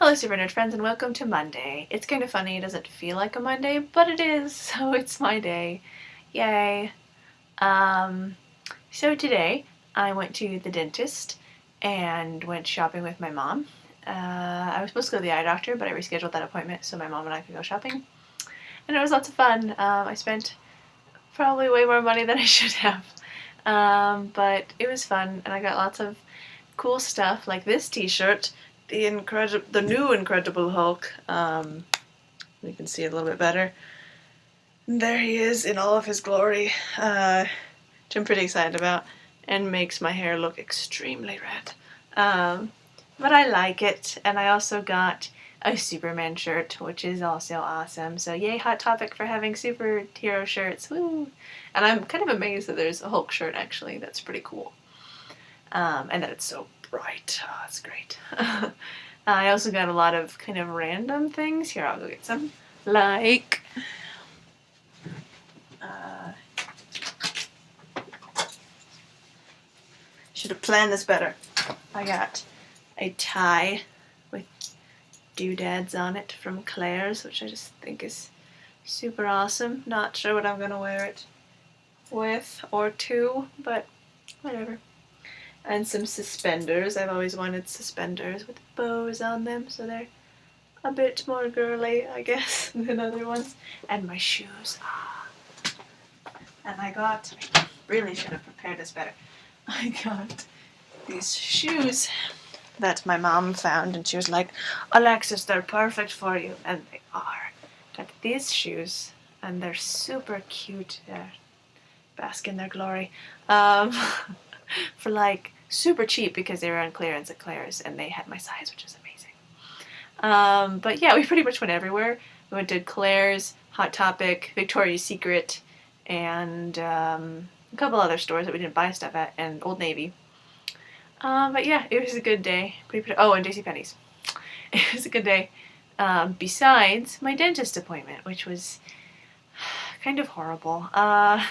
Hello Super Nerd friends and welcome to Monday. It's kind of funny, it doesn't feel like a Monday, but it is, so it's my day. Yay. So today I went to the dentist and went shopping with my mom. I was supposed to go to the eye doctor, but I rescheduled that appointment so my mom and I could go shopping. And it was lots of fun. I spent probably way more money than I should have. But it was fun and I got lots of cool stuff like this t-shirt, the new Incredible Hulk. You can see it a little bit better. There he is in all of his glory, which I'm pretty excited about, and makes my hair look extremely red. But I like it, and I also got a Superman shirt, which is also awesome. So yay, Hot Topic for having superhero shirts, woo! And I'm kind of amazed that there's a Hulk shirt, actually. That's pretty cool. And that it's so bright. Oh, that's great. I also got a lot of kind of random things. Here, I'll go get some. Like, should have planned this better. I got a tie with doodads on it from Claire's, which I just think is super awesome. Not sure what I'm gonna wear it with or to, but whatever. And some suspenders. I've always wanted suspenders with bows on them, so they're a bit more girly, I guess, than other ones. And my shoes. And I really should have prepared this better. I got these shoes that my mom found, and she was like, Alexis, they're perfect for you. And they are. Got these shoes, and they're super cute. They're bask in their glory. For like super cheap because they were on clearance at Claire's and they had my size, which is amazing. But yeah, we pretty much went everywhere. We went to Claire's, Hot Topic, Victoria's Secret, and a couple other stores that we didn't buy stuff at, and Old Navy. But yeah, it was a good day. Oh, and JCPenney's. It was a good day. Besides my dentist appointment, which was kind of horrible. I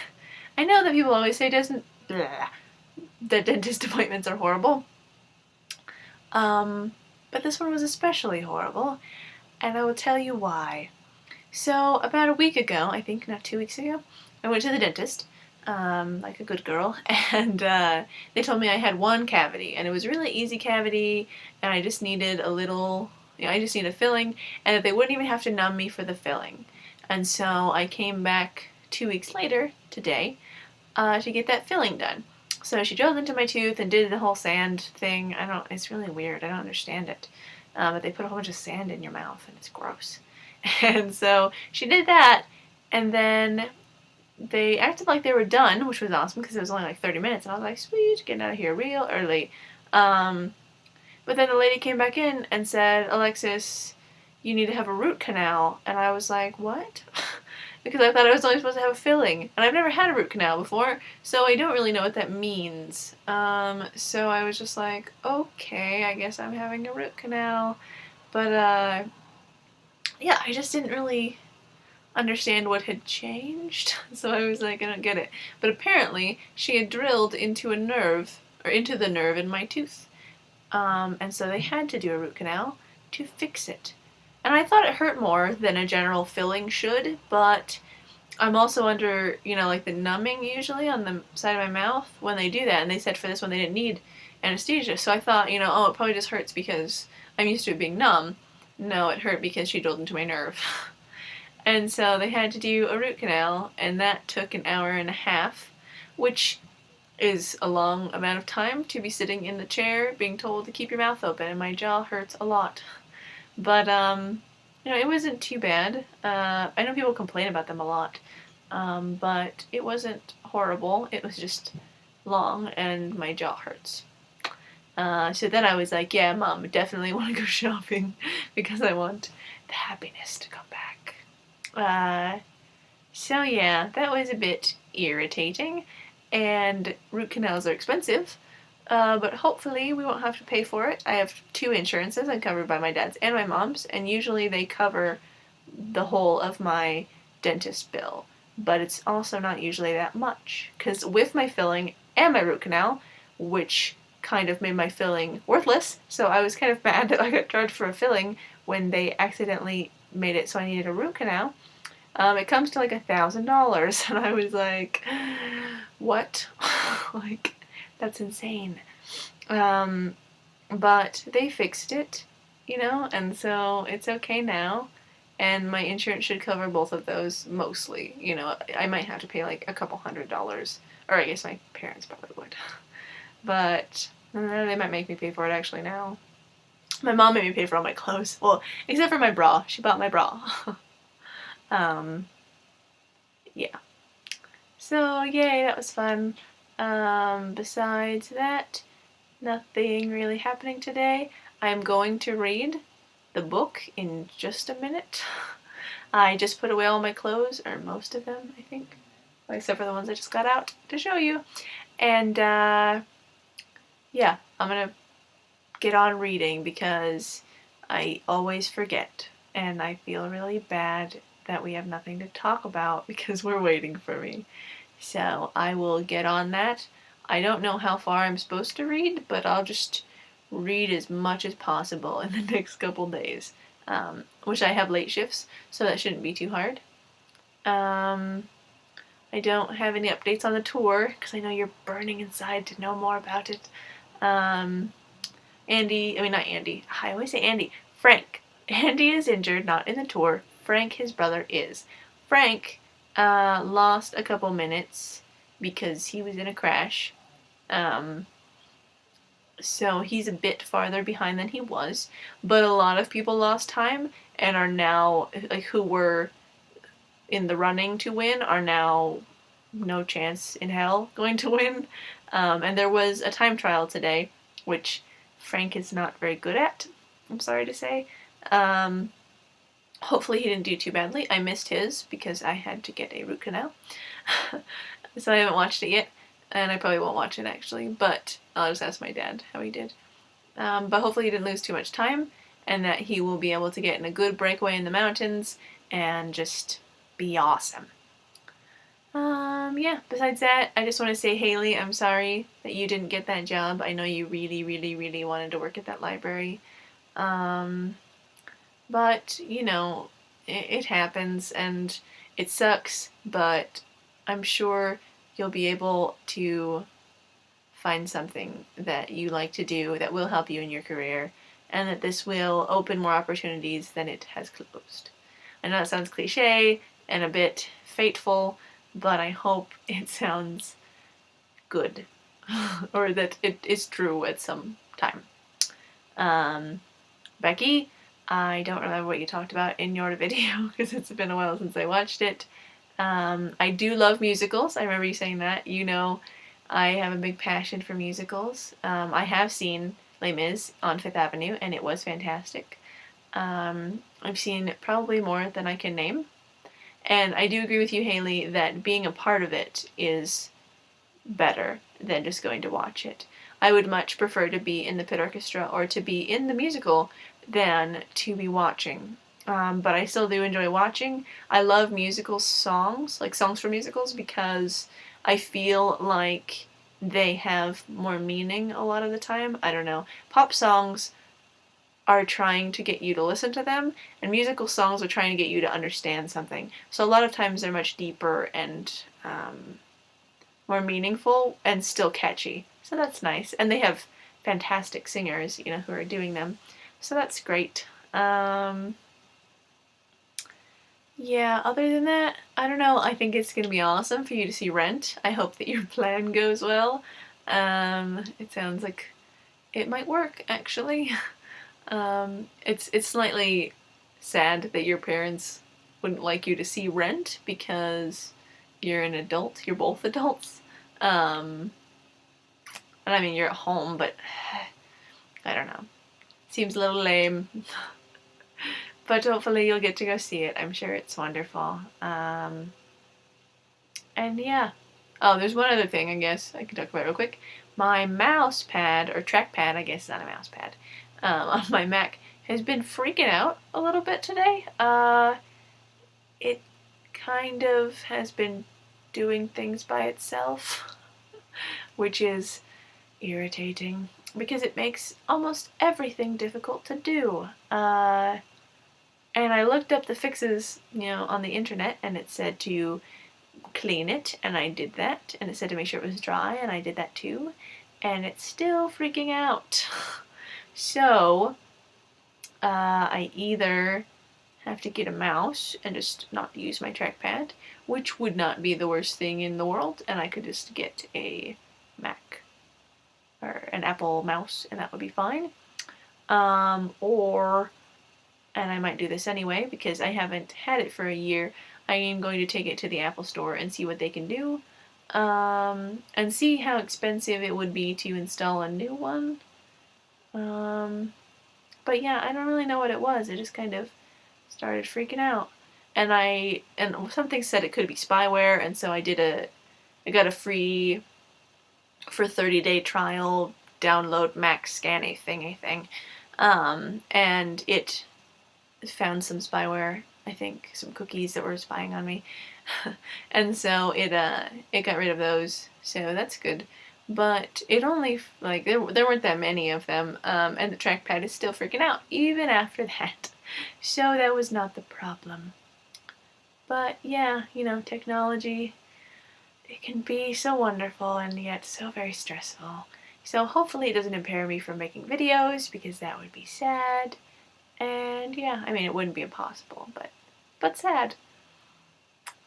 know that people always say that dentist appointments are horrible. But this one was especially horrible, and I will tell you why. So, about a week ago, I think, not 2 weeks ago, I went to the dentist, like a good girl, and they told me I had one cavity, and it was a really easy cavity, and I just needed a little, I just needed a filling, and that they wouldn't even have to numb me for the filling. And so I came back 2 weeks later, today, to get that filling done. So she drilled into my tooth and did the whole sand thing. It's really weird. I don't understand it. But they put a whole bunch of sand in your mouth and it's gross. And so she did that, and then they acted like they were done, which was awesome because it was only like 30 minutes. And I was like, sweet, getting out of here real early. But then the lady came back in and said, Alexis, you need to have a root canal. And I was like, what? Because I thought I was only supposed to have a filling. And I've never had a root canal before, so I don't really know what that means. So I was just like, okay, I guess I'm having a root canal. But, yeah, I just didn't really understand what had changed. So I was like, I don't get it. But apparently, she had drilled into a nerve, or into the nerve in my tooth. And so they had to do a root canal to fix it. And I thought it hurt more than a general filling should, but I'm also under, like the numbing usually on the side of my mouth when they do that. And they said for this one they didn't need anesthesia. So I thought, oh, it probably just hurts because I'm used to it being numb. No, it hurt because she drilled into my nerve. And so they had to do a root canal, and that took an hour and a half, which is a long amount of time to be sitting in the chair being told to keep your mouth open, and my jaw hurts a lot. But, it wasn't too bad. I know people complain about them a lot, but it wasn't horrible. It was just long, and my jaw hurts. So then I was like, yeah, Mom, I definitely want to go shopping because I want the happiness to come back. So yeah, that was a bit irritating, and root canals are expensive. But hopefully we won't have to pay for it. I have 2 insurances. I'm covered by my dad's and my mom's, and usually they cover the whole of my dentist bill. But it's also not usually that much, because with my filling and my root canal, which kind of made my filling worthless, so I was kind of mad that I got charged for a filling when they accidentally made it so I needed a root canal. It comes to like $1,000, and I was like, what? Like, that's insane. But they fixed it, and so it's okay now. And my insurance should cover both of those mostly. I might have to pay like a couple $100s, or I guess my parents probably would. But they might make me pay for it actually now. My mom made me pay for all my clothes. Well, except for my bra. She bought my bra. Yeah. So, yay, that was fun. Besides that, nothing really happening today. I'm going to read the book in just a minute. I just put away all my clothes, or most of them, I think. Except for the ones I just got out to show you. And, yeah, I'm gonna get on reading because I always forget. And I feel really bad that we have nothing to talk about because we're waiting for me. So I will get on that. I don't know how far I'm supposed to read, but I'll just read as much as possible in the next couple days. Which I have late shifts, so that shouldn't be too hard. I don't have any updates on the tour, because I know you're burning inside to know more about it. I always say Andy. Frank. Andy is injured, not in the tour. Frank, his brother, is. Frank lost a couple minutes because he was in a crash. So he's a bit farther behind than he was. But a lot of people lost time and are now, like, who were in the running to win are now no chance in hell going to win. And there was a time trial today, which Frank is not very good at, I'm sorry to say. Hopefully he didn't do too badly. I missed his because I had to get a root canal. So I haven't watched it yet, and I probably won't watch it actually, but I'll just ask my dad how he did. But hopefully he didn't lose too much time, and that he will be able to get in a good breakaway in the mountains and just be awesome. Yeah, besides that, I just want to say, Haley, I'm sorry that you didn't get that job. I know you really, really, really wanted to work at that library. But, it happens and it sucks, but I'm sure you'll be able to find something that you like to do that will help you in your career, and that this will open more opportunities than it has closed. I know it sounds cliche and a bit fateful, but I hope it sounds good, or that it is true at some time. Becky, I don't remember what you talked about in your video because it's been a while since I watched it. I do love musicals. I remember you saying that. I have a big passion for musicals. I have seen Les Mis on Fifth Avenue, and it was fantastic. I've seen probably more than I can name. And I do agree with you, Haley, that being a part of it is better than just going to watch it. I would much prefer to be in the pit orchestra or to be in the musical than to be watching. But I still do enjoy watching. I love musical songs, like songs for musicals, because I feel like they have more meaning a lot of the time. I don't know. Pop songs are trying to get you to listen to them, and musical songs are trying to get you to understand something. So a lot of times they're much deeper and more meaningful and still catchy. So that's nice. And they have fantastic singers, who are doing them. So that's great. Yeah, other than that, I don't know. I think it's going to be awesome for you to see Rent. I hope that your plan goes well. It sounds like it might work, actually. It's slightly sad that your parents wouldn't like you to see Rent because you're an adult. You're both adults. And I mean, you're at home, but I don't know. Seems a little lame. But hopefully you'll get to go see it. I'm sure it's wonderful. And yeah. Oh, there's one other thing I guess I can talk about real quick. My mouse pad, or trackpad, I guess it's not a mouse pad, on my Mac has been freaking out a little bit today. It kind of has been doing things by itself, which is irritating. because it makes almost everything difficult to do. And I looked up the fixes, on the internet, and it said to clean it, and I did that, and it said to make sure it was dry, and I did that too, and it's still freaking out. So, I either have to get a mouse and just not use my trackpad, which would not be the worst thing in the world, and I could just get a Mac or an Apple mouse, and that would be fine. Or, and I might do this anyway because I haven't had it for a year, I am going to take it to the Apple store and see what they can do, and see how expensive it would be to install a new one. But yeah, I don't really know what it was. I just kind of started freaking out. And something said it could be spyware, and so I got a free, for 30-day trial, download Mac scanny thingy thing. And it found some spyware, I think, some cookies that were spying on me. And so it got rid of those, so that's good. But it only, like, there weren't that many of them, and the trackpad is still freaking out, even after that. So that was not the problem. But yeah, technology, it can be so wonderful and yet so very stressful. So hopefully it doesn't impair me from making videos, because that would be sad. And yeah, I mean, it wouldn't be impossible, but sad.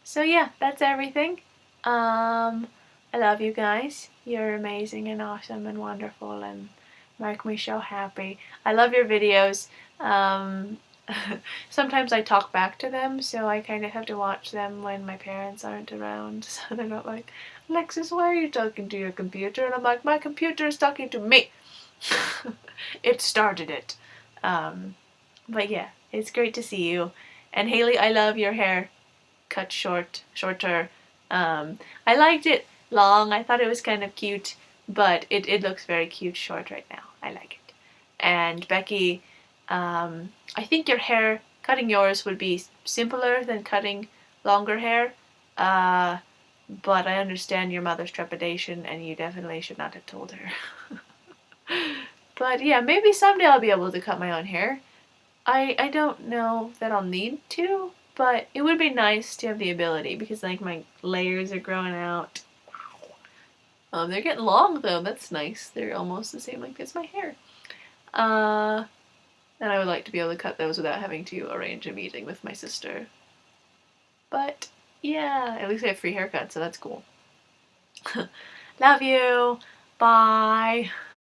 So yeah, that's everything. I love you guys. You're amazing and awesome and wonderful and make me so happy. I love your videos. Sometimes I talk back to them, so I kind of have to watch them when my parents aren't around, so they're not like, Alexis, why are you talking to your computer? And I'm like, my computer is talking to me. It started it. But yeah, it's great to see you. And Haley, I love your hair cut shorter. I liked it long. I thought it was kind of cute, but it looks very cute short right now. I like it. And Becky, I think cutting yours would be simpler than cutting longer hair, but I understand your mother's trepidation, and you definitely should not have told her. But yeah, maybe someday I'll be able to cut my own hair. I don't know that I'll need to, but it would be nice to have the ability, because like my layers are growing out. They're getting long though, that's nice. They're almost the same length as my hair. And I would like to be able to cut those without having to arrange a meeting with my sister. But yeah, at least I have free haircuts, so that's cool. Love you. Bye.